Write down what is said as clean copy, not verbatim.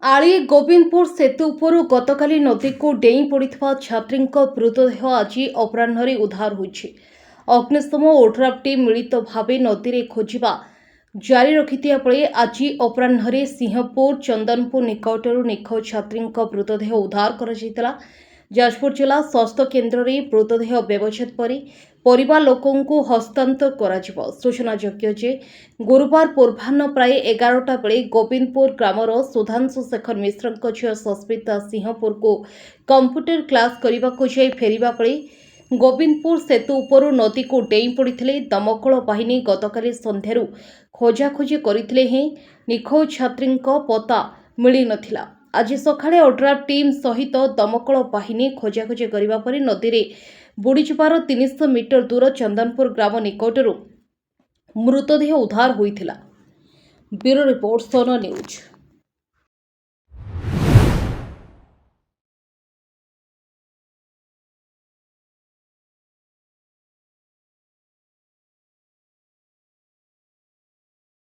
आली गोविंदपुर सेतु उपरू गतकाली नदी को डेई पड़ता छात्री मृतदेह आज अपराह्न उद्धार होइछि। अग्निशम और ओड्राफ टीम मिलित भाव नदी में खोजा जारी रखिथिया बेले आज अपराह्न सिंहपुर चंदनपुर निकटर निखोज छात्री मृतदेह उद्धार कर जाजपुर जिला स्वास्थ्य केन्द्र में मृतदेह व्यवच्छेद पर परिवार लोकों हस्तांतर कर सूचनायोग्य जे गुरुवार पूर्वाह्न प्राय 11टा बेले गोविंदपुर ग्रामर सुधांशु शेखर मिश्र झील सस्मिता सिंहपुर को कंप्यूटर क्लास करने को जाई फेरिबा बेले गोविंदपुर सेतु उपरू नदी को डेई पड़ते दमकल बाहिनी गतकाली संध्यारू खोजाखोजी करथिले हें निखोज छात्री पता मिली नथिला। आज सकाळे ओड्राफ टीम सहित दमकल बाहिनी खोजाखोजी करने पर नदी में बुड़ीजार 300 मीटर दूर चंदनपुर ग्राम निकटरू मृतदेह उद्धार होइथिला। ब्यूरो रिपोर्ट सोनो न्यूज।